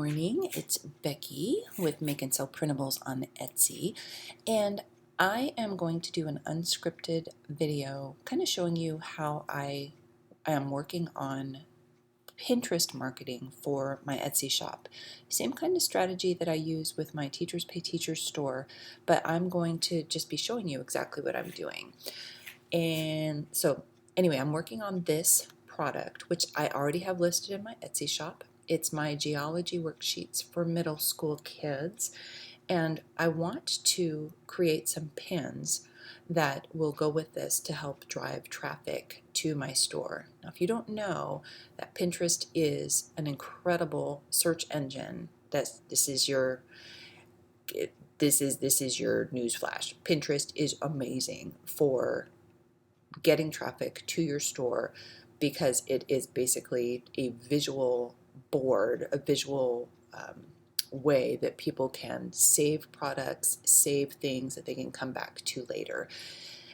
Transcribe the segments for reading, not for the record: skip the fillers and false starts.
Morning, it's Becky with Make and Sell Printables on Etsy, and I am going to do an unscripted video kind of showing you how I am working on Pinterest marketing for my Etsy shop. Same kind of strategy that I use with my Teachers Pay Teachers store, but I'm going to just be showing you exactly what I'm doing. And so anyway, I'm working on this product, which I already have listed in my Etsy shop. It's my geology worksheets for middle school kids, and I want to create some pins that will go with this to help drive traffic to my store. Now, if you don't know that Pinterest is an incredible search engine, this is your newsflash. Pinterest is amazing for getting traffic to your store because it is basically a visual board, a visual way that people can save products, save things that they can come back to later.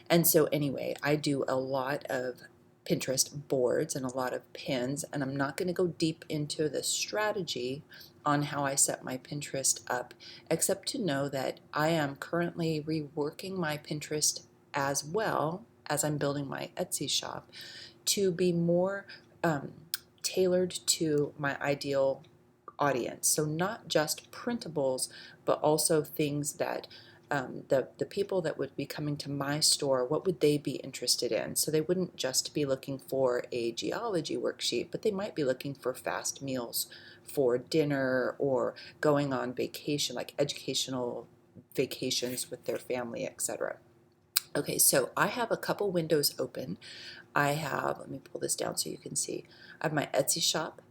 And so anyway, I do a lot of Pinterest boards and a lot of pins, and I'm not going to go deep into the strategy on how I set my Pinterest up, except to know that I am currently reworking my Pinterest as well as I'm building my Etsy shop to be more tailored to my ideal audience. So not just printables, but also things that the people that would be coming to my store, what would they be interested in? So they wouldn't just be looking for a geology worksheet, but they might be looking for fast meals for dinner or going on vacation, like educational vacations with their family, etc. Okay, so I have a couple windows open. Let me pull this down so you can see. I have my Etsy shop.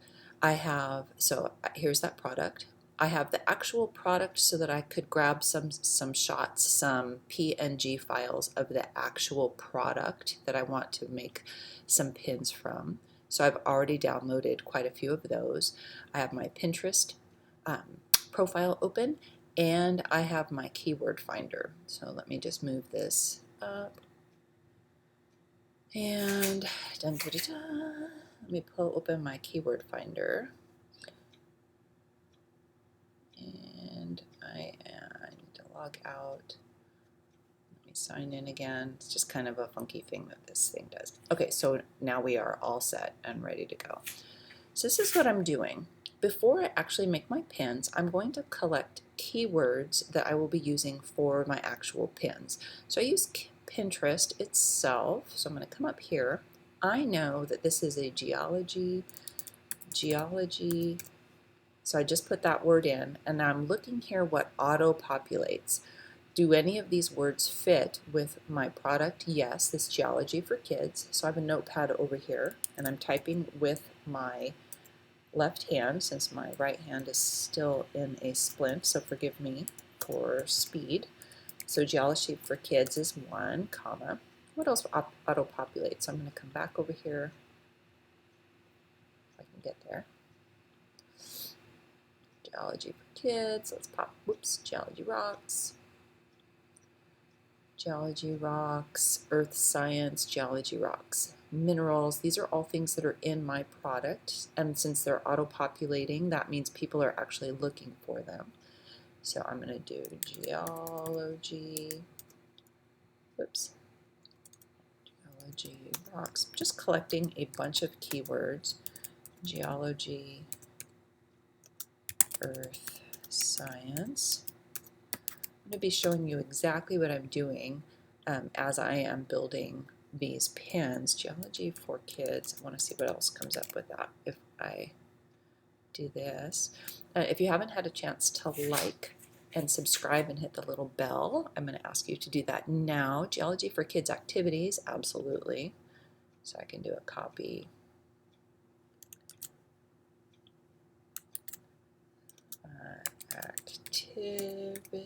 So here's that product. I have the actual product so that I could grab some shots, some PNG files of the actual product that I want to make some pins from. So I've already downloaded quite a few of those. I have my Pinterest profile open, and I have my keyword finder. So let me just move this up. And dun, dun, dun, dun. Let me open my keyword finder. And I need to log out. Let me sign in again. It's just kind of a funky thing that this thing does. Okay, so now we are all set and ready to go. So this is what I'm doing. Before I actually make my pins, I'm going to collect keywords that I will be using for my actual pins. So I use Pinterest itself. So I'm going to come up here. I know that this is a geology. So I just put that word in, and I'm looking here what auto-populates. Do any of these words fit with my product? Yes, this geology for kids. So I have a notepad over here, and I'm typing with my left hand since my right hand is still in a splint, so forgive me for speed. So geology for kids is 1, comma. What else auto-populates? So I'm going to come back over here if I can get there. Geology for kids, let's pop, whoops, geology rocks, earth science, geology rocks, minerals. These are all things that are in my product, and since they're auto-populating, that means people are actually looking for them. So I'm going to do geology, geology rocks, just collecting a bunch of keywords, geology, earth science. I'm going to be showing you exactly what I'm doing as I am building these pins. Geology for kids. I want to see what else comes up with that if I do this. If you haven't had a chance to like and subscribe and hit the little bell, I'm going to ask you to do that now. Geology for kids activities, absolutely. So I can do a copy. Activities.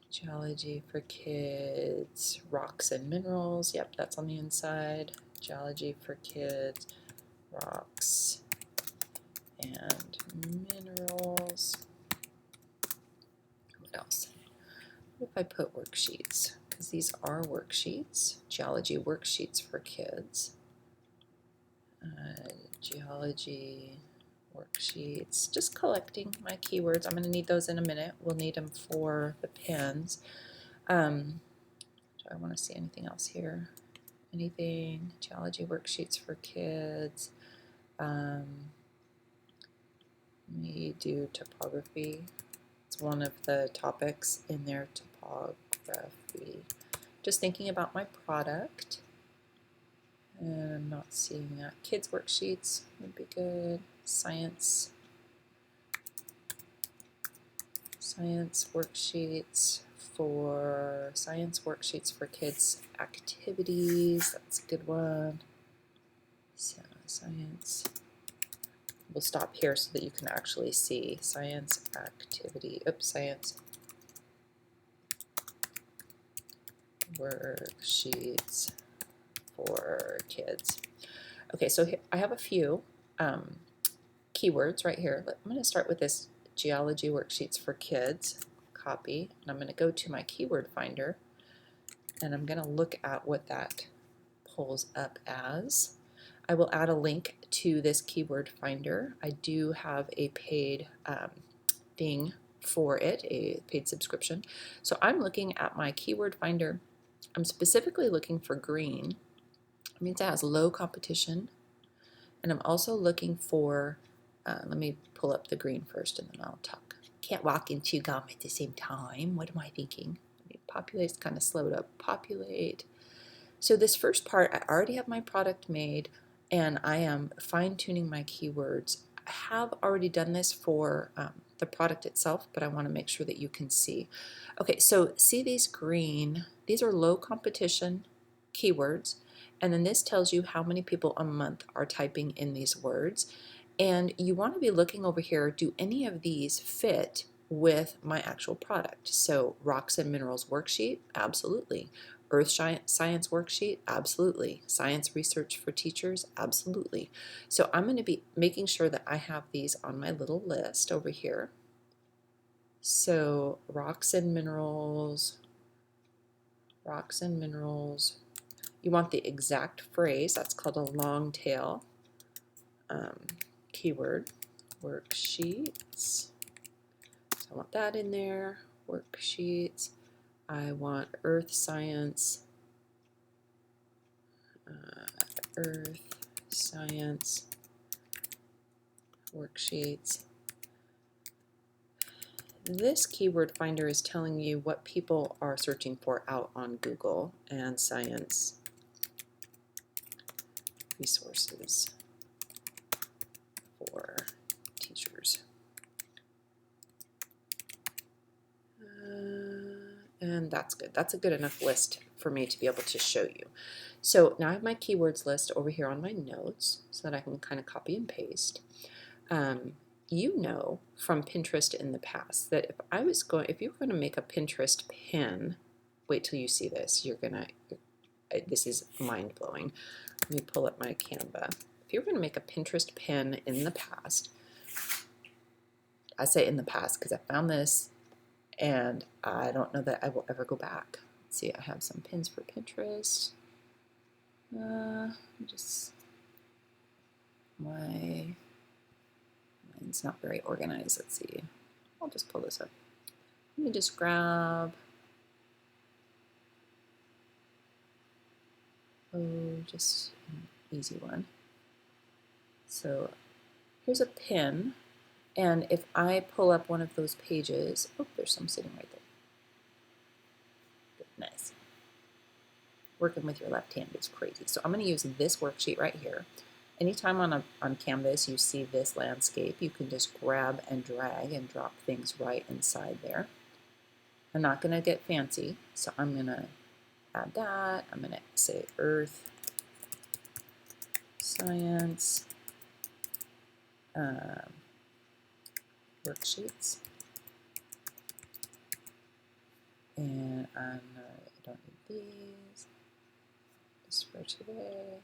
Geology for kids, rocks and minerals. Yep, that's on the inside. Geology for kids, rocks and minerals. What else? What if I put worksheets? Because these are worksheets. Geology worksheets for kids. geology worksheets, just collecting my keywords. I'm going to need those in a minute. We'll need them for the pins. Do I want to see anything else here? Anything? Geology worksheets for kids. We do topography. It's one of the topics in there, topography. Just thinking about my product. And I'm not seeing that. Kids worksheets would be good. Science worksheets for kids activities. That's a good one. So science. We'll stop here so that you can actually see science activity. Oops, science worksheets for kids. Okay, so I have a few keywords right here. I'm going to start with this geology worksheets for kids. Copy, and I'm going to go to my keyword finder, and I'm going to look at what that pulls up as. I will add a link to this keyword finder. I do have a paid thing for it, a paid subscription. So I'm looking at my keyword finder. I'm specifically looking for green. It means it has low competition. And I'm also looking for, let me pull up the green first and then I'll talk. Can't walk and chew gum at the same time. What am I thinking? Populate's kind of slowed up. Populate. So this first part, I already have my product made and I am fine-tuning my keywords. I have already done this for the product itself, but I want to make sure that you can see. Okay, so see these green, these are low competition keywords, and then this tells you how many people a month are typing in these words. And you want to be looking over here, do any of these fit with my actual product? So rocks and minerals worksheet, absolutely. Earth science worksheet, absolutely. Science research for teachers, absolutely. So I'm going to be making sure that I have these on my little list over here. So rocks and minerals. You want the exact phrase, that's called a long tail keyword. Worksheets. So I want that in there. Worksheets. I want earth science. Earth science worksheets. This keyword finder is telling you what people are searching for out on Google, and science resources for teachers. And that's good. That's a good enough list for me to be able to show you. So now I have my keywords list over here on my notes so that I can kind of copy and paste. You know from Pinterest in the past that if you were going to make a Pinterest pin, wait till you see this. This is mind blowing. Let me pull up my Canva. If you were going to make a Pinterest pin in the past, I say in the past because I found this and I don't know that I will ever go back. Let's see, I have some pins for Pinterest. Mine's not very organized. Let's see. I'll just pull this up. Let me just grab. Just an easy one. So here's a pin, and if I pull up one of those pages, oh, there's some sitting right there. Nice. Working with your left hand is crazy. So I'm going to use this worksheet right here. Anytime on Canvas you see this landscape, you can just grab and drag and drop things right inside there. I'm not going to get fancy, so I'm going to add that. I'm going to say earth science worksheets. And I don't need these, just for today.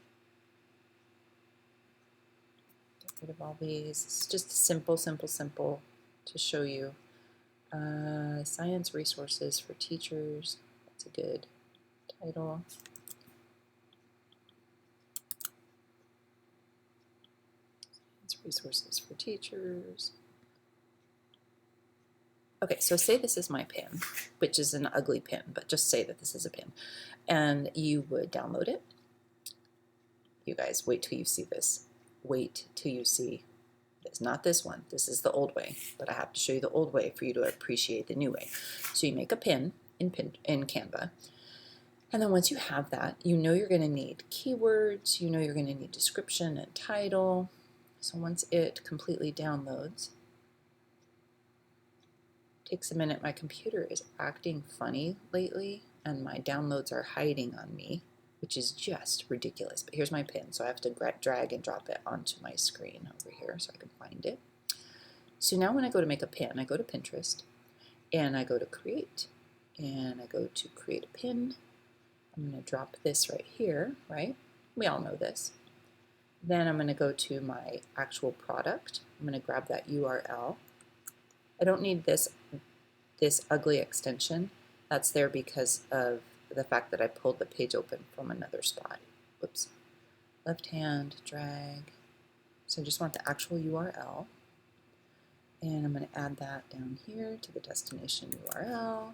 Get rid of all these. It's just simple to show you. Science resources for teachers, that's a good title. resources for teachers. Okay, so say this is my pin, which is an ugly pin, but just say that this is a pin. And you would download it. You guys, wait till you see this. Wait till you see this. Not this one. This is the old way, but I have to show you the old way for you to appreciate the new way. So you make a pin in Canva. And then once you have that, you know you're going to need keywords. You know you're going to need description and title. So once it completely downloads, takes a minute. My computer is acting funny lately, and my downloads are hiding on me, which is just ridiculous. But here's my pin, so I have to drag and drop it onto my screen over here so I can find it. So now when I go to make a pin, I go to Pinterest, and I go to Create, and I go to Create a Pin. I'm going to drop this right here, right? We all know this. Then I'm going to go to my actual product. I'm going to grab that URL. I don't need this ugly extension. That's there because of the fact that I pulled the page open from another spot. Whoops. Left hand, drag. So I just want the actual URL. And I'm going to add that down here to the destination URL.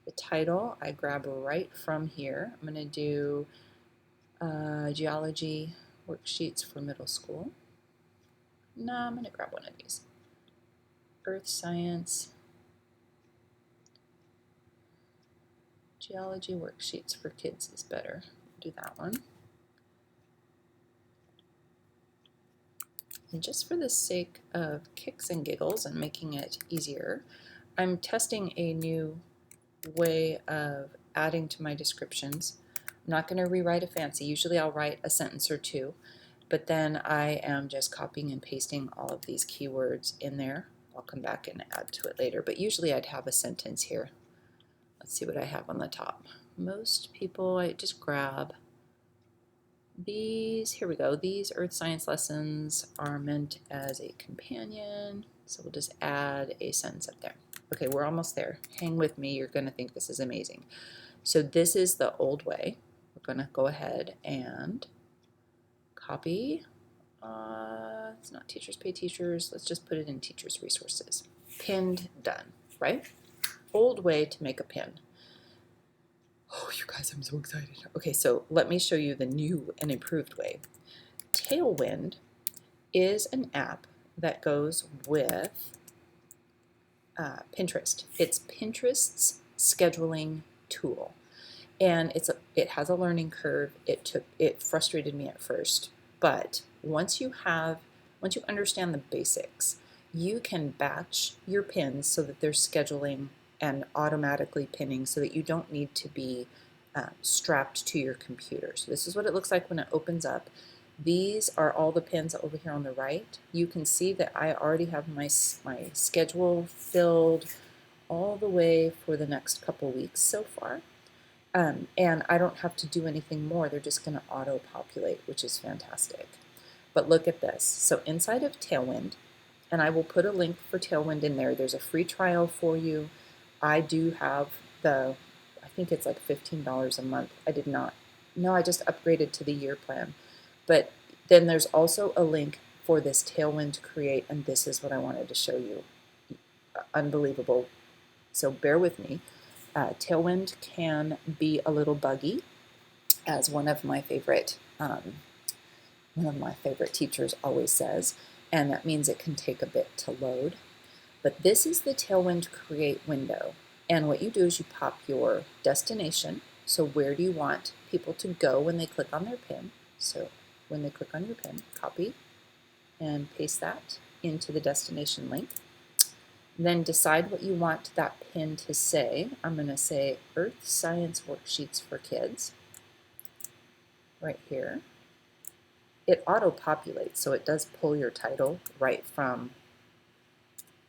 The title, I grab right from here. I'm going to do geology worksheets for middle school. No, I'm going to grab one of these. Earth science, geology worksheets for kids is better. Do that one. And just for the sake of kicks and giggles and making it easier, I'm testing a new way of adding to my descriptions. I'm not going to rewrite a fancy. Usually I'll write a sentence or two, but then I am just copying and pasting all of these keywords in there. I'll come back and add to it later, but usually I'd have a sentence here. Let's see what I have on the top. Most people, I just grab these. Here we go. These earth science lessons are meant as a companion. So we'll just add a sentence up there. Okay, we're almost there. Hang with me. You're going to think this is amazing. So this is the old way. We're going to go ahead and copy. It's not teachers pay teachers. Let's just put it in teachers resources. Pinned, done, right? Old way to make a pin. Oh, you guys, I'm so excited. Okay, so let me show you the new and improved way. Tailwind is an app that goes with Pinterest. It's Pinterest's scheduling tool, and it has a learning curve. It frustrated me at first, but once you understand the basics, you can batch your pins so that they're scheduling and automatically pinning so that you don't need to be strapped to your computer. So this is what it looks like when it opens up. These are all the pins over here on the right. You can see that I already have my schedule filled all the way for the next couple weeks so far. And I don't have to do anything more. They're just going to auto-populate, which is fantastic. But look at this. So inside of Tailwind, and I will put a link for Tailwind in there. There's a free trial for you. I do have I think it's like $15 a month. I did not. No, I just upgraded to the year plan. But then there's also a link for this Tailwind to create, and this is what I wanted to show you. Unbelievable. So bear with me. Tailwind can be a little buggy, as one of my favorite teachers always says, and that means it can take a bit to load. But this is the Tailwind Create window, and what you do is you pop your destination. So where do you want people to go when they click on their pin? So when they click on your pin, copy and paste that into the destination link. Then decide what you want that pin to say. I'm going to say Earth Science Worksheets for Kids right here. It auto-populates, so it does pull your title right from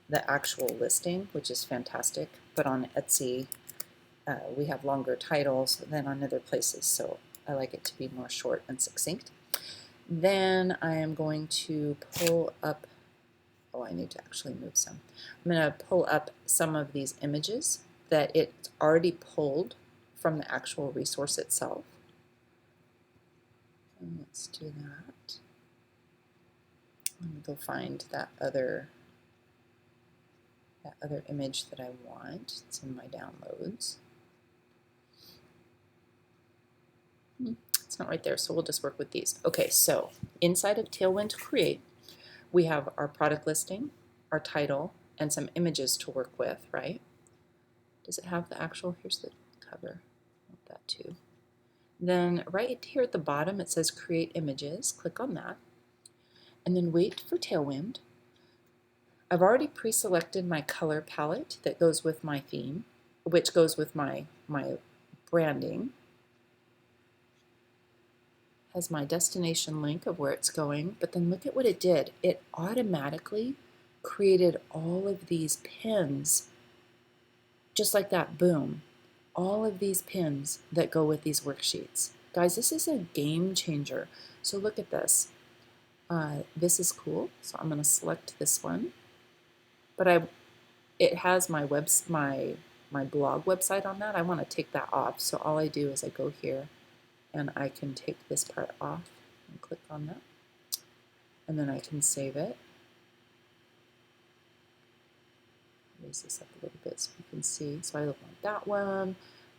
the actual listing, which is fantastic. But on Etsy, we have longer titles than on other places, so I like it to be more short and succinct. Then I am going to pull up, oh, I need to actually move some. I'm going to pull up some of these images that it's already pulled from the actual resource itself. And let's do that. Let me go find that other image that I want. It's in my downloads. It's not right there, so we'll just work with these. Okay, so inside of Tailwind Create, we have our product listing, our title, and some images to work with, right? Does it have the actual? Here's the cover. I want that too. Then right here at the bottom, it says Create Images. Click on that. And then wait for Tailwind. I've already pre-selected my color palette that goes with my theme, which goes with my branding. Has my destination link of where it's going, but then look at what it did. It automatically created all of these pins, just like that, boom. All of these pins that go with these worksheets. Guys, this is a game changer. So look at this. This is cool, so I'm going to select this one. But it has my blog website on that. I want to take that off, so all I do is I go here and I can take this part off and click on that, and then I can save it. Raise this up a little bit so you can see. So I don't want that one.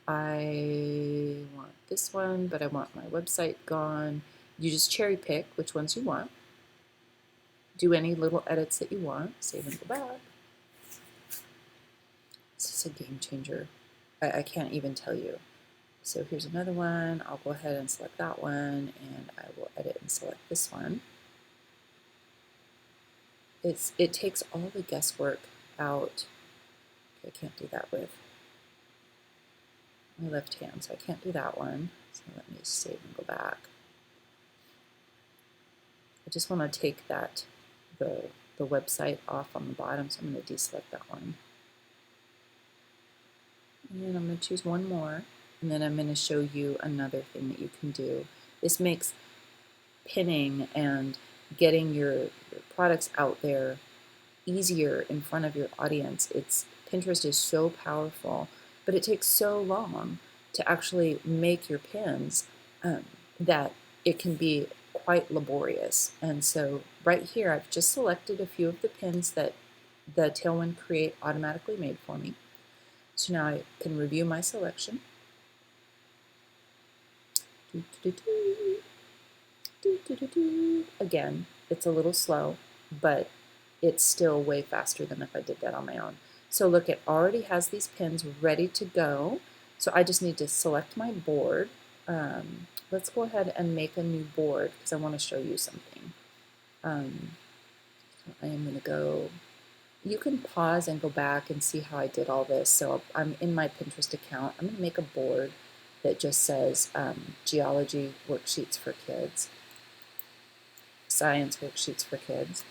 I want this one, but I want my website gone. You just cherry pick which ones you want. Do any little edits that you want. Save and go back. This is a game changer. I can't even tell you. So here's another one. I'll go ahead and select that one, and I will edit and select this one. It takes all the guesswork out. Okay, I can't do that with my left hand, so I can't do that one. So let me save and go back. I just want to take that the website off on the bottom, so I'm going to deselect that one. And then I'm going to choose one more, and then I'm going to show you another thing that you can do. This makes pinning and getting your products out there easier in front of your audience. Pinterest is so powerful, but it takes so long to actually make your pins that it can be quite laborious. And so right here, I've just selected a few of the pins that the Tailwind Create automatically made for me. So now I can review my selection. Again, it's a little slow, but it's still way faster than if I did that on my own. So look, it already has these pins ready to go. So I just need to select my board. Let's go ahead and make a new board because I want to show you something. I am going to go, you can pause and go back and see how I did all this. So I'm in my Pinterest account. I'm going to make a board that just says Geology Worksheets for Kids, Science Worksheets for Kids.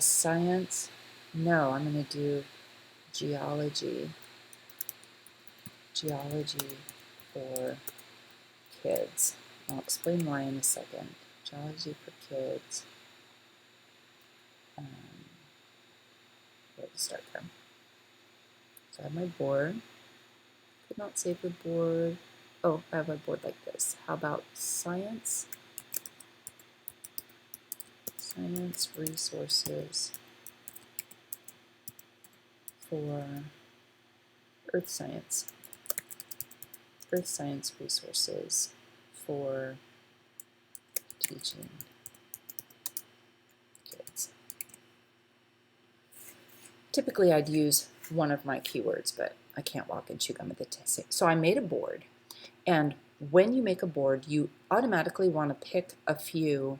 Science, no, I'm going to do Geology for Kids. I'll explain why in a second. Geology for Kids. Where to start from? So I have my board. Could not save the board. Oh, I have a board like this. How about Science resources for Earth Science resources for teaching kids. Typically I'd use one of my keywords, but I can't walk and chew gum at the same. So I made a board, and when you make a board, you automatically want to pick a few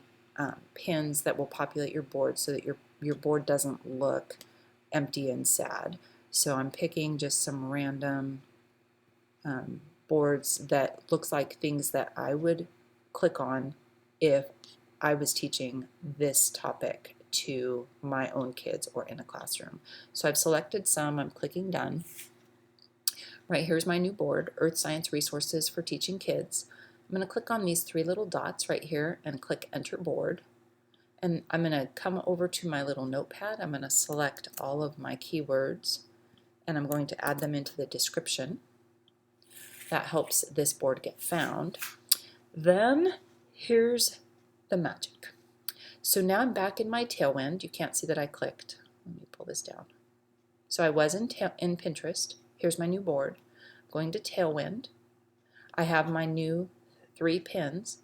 pins that will populate your board so that your board doesn't look empty and sad. So I'm picking just some random boards that looks like things that I would click on if I was teaching this topic to my own kids or in a classroom. So I've selected some, I'm clicking done. Right, here's my new board, Earth Science Resources for Teaching Kids. I'm going to click on these three little dots right here and click Enter Board. And I'm going to come over to my little notepad. I'm going to select all of my keywords, and I'm going to add them into the description. That helps this board get found. Then here's the magic. So now I'm back in my Tailwind. You can't see that I clicked. Let me pull this down. So I was in Pinterest. Here's my new board. I'm going to Tailwind. I have my new 3 pins.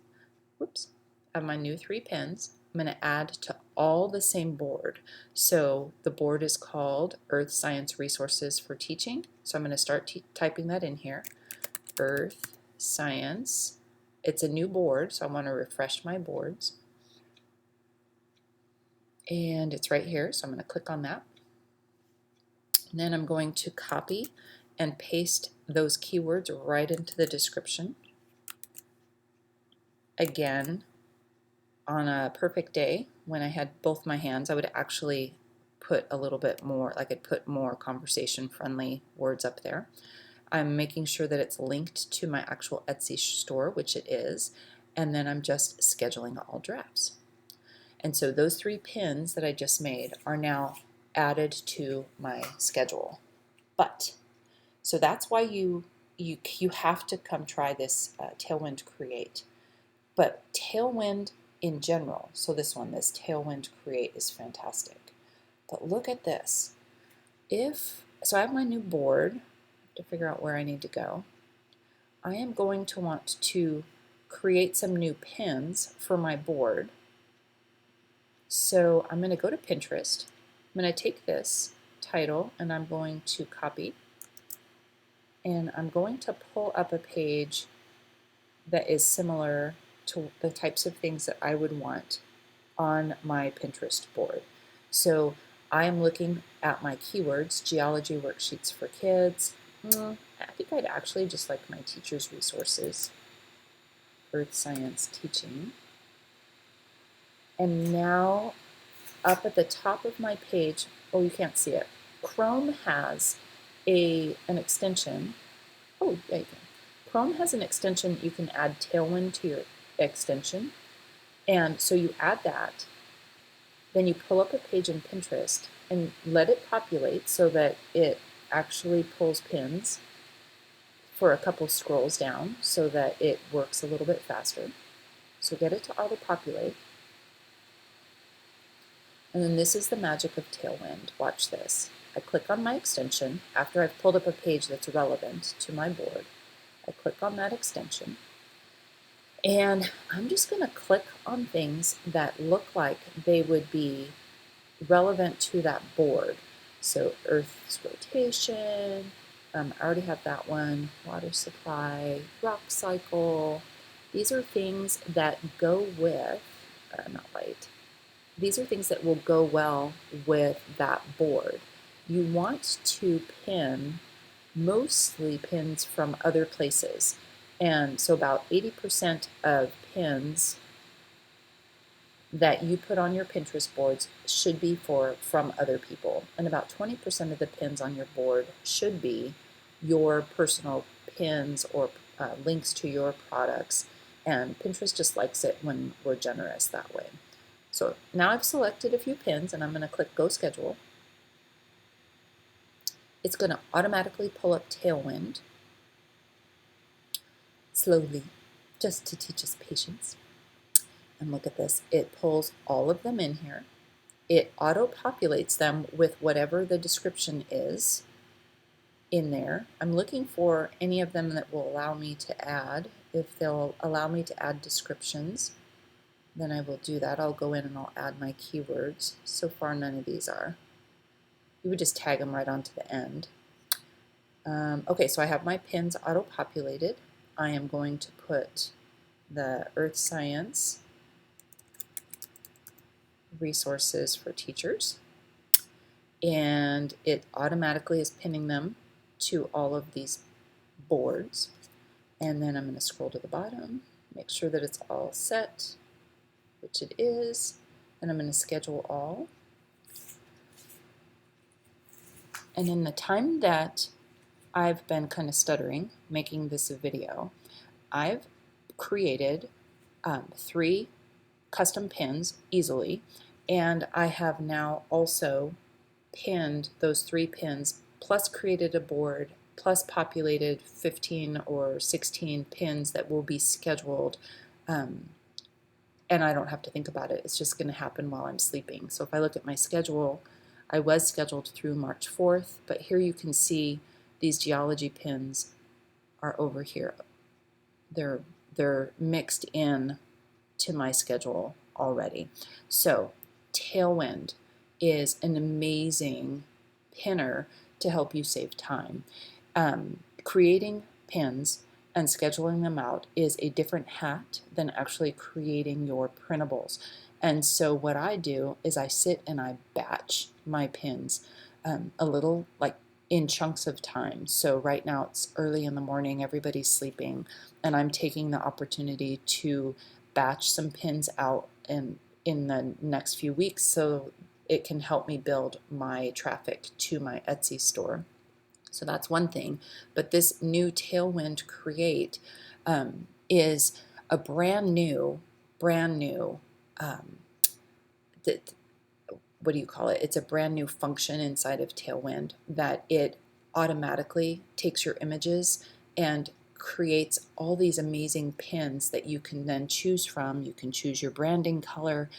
Whoops. I have my new 3 pins. I'm going to add to all the same board. So the board is called Earth Science Resources for Teaching. So I'm going to start typing that in here. Earth Science. It's a new board, so I want to refresh my boards. And it's right here, so I'm going to click on that. And then I'm going to copy and paste those keywords right into the description. Again, on a perfect day, when I had both my hands, I would actually put a little bit more, like I'd put more conversation-friendly words up there. I'm making sure that it's linked to my actual Etsy store, which it is, and then I'm just scheduling all drafts. And so those 3 pins that I just made are now added to my schedule. But, so that's why you have to come try this Tailwind Create. But Tailwind in general, so this Tailwind Create is fantastic. But look at this. So I have my new board to figure out where I need to go. I am going to want to create some new pins for my board. So I'm going to go to Pinterest. I'm going to take this title and I'm going to copy. And I'm going to pull up a page that is similar to the types of things that I would want on my Pinterest board. So I am looking at my keywords, geology worksheets for kids. I think I'd actually just like my teacher's resources, earth science teaching. And now up at the top of my page, oh, you can't see it. Chrome has an extension. Oh, there you go. Chrome has an extension. You can add Tailwind to your extension. And so you add that. Then you pull up a page in Pinterest and let it populate so that it actually pulls pins for a couple scrolls down so that it works a little bit faster. So get it to auto-populate. And then this is the magic of Tailwind. Watch this. I click on my extension after I've pulled up a page that's relevant to my board. I click on that extension. And I'm just going to click on things that look like they would be relevant to that board. So Earth's rotation, I already have that one, water supply, rock cycle. These are things that go with, not light, these are things that will go well with that board. You want to pin mostly pins from other places. And so about 80% of pins that you put on your Pinterest boards should be from other people. And about 20% of the pins on your board should be your personal pins or links to your products. And Pinterest just likes it when we're generous that way. So now I've selected a few pins and I'm going to click Go Schedule. It's going to automatically pull up Tailwind slowly, just to teach us patience. And look at this. It pulls all of them in here. It auto-populates them with whatever the description is in there. I'm looking for any of them that will allow me to add. If they'll allow me to add descriptions, then I will do that. I'll go in and I'll add my keywords. So far, none of these are. You would just tag them right onto the end. Okay, so I have my pins auto-populated. I am going to put the Earth Science resources for teachers, and it automatically is pinning them to all of these boards. And then I'm going to scroll to the bottom, make sure that it's all set, which it is, and I'm going to schedule all. And in the time that I've been kind of stuttering making this video, I've created 3 custom pins easily, and I have now also pinned those 3 pins, plus created a board, plus populated 15 or 16 pins that will be scheduled and I don't have to think about it. It's just going to happen while I'm sleeping. So if I look at my schedule, I was scheduled through March 4th, but here you can see these geology pins are over here. They're mixed in to my schedule already. So Tailwind is an amazing pinner to help you save time. Creating pins and scheduling them out is a different hat than actually creating your printables. And so what I do is I sit and I batch my pins a little, like in chunks of time. So right now it's early in the morning, everybody's sleeping, and I'm taking the opportunity to batch some pins out in the next few weeks so it can help me build my traffic to my Etsy store. So that's one thing. But this new Tailwind Create is a brand new, um, that, what do you call it? It's a brand new function inside of Tailwind that it automatically takes your images and creates all these amazing pins that you can then choose from. You can choose your branding color.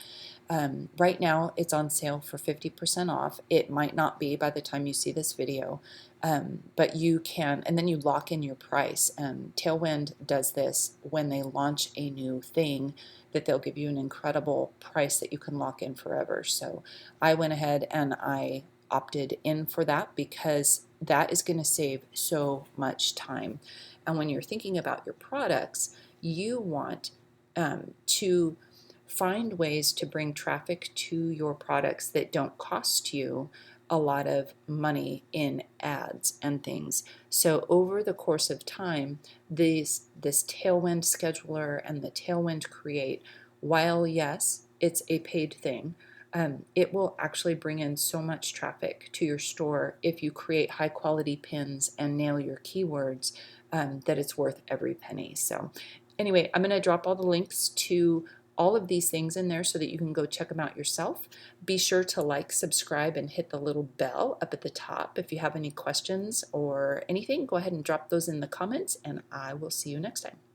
Right now it's on sale for 50% off. It might not be by the time you see this video, but you can, and then you lock in your price. Tailwind does this when they launch a new thing, that they'll give you an incredible price that you can lock in forever. So I went ahead and I opted in for that because that is going to save so much time. And when you're thinking about your products, you want to find ways to bring traffic to your products that don't cost you a lot of money in ads and things. So over the course of time, this Tailwind scheduler and the Tailwind Create, while yes, it's a paid thing, it will actually bring in so much traffic to your store if you create high quality pins and nail your keywords, that it's worth every penny. So anyway, I'm going to drop all the links to all of these things in there so that you can go check them out yourself. Be sure to like, subscribe, and hit the little bell up at the top. If you have any questions or anything, go ahead and drop those in the comments, and I will see you next time.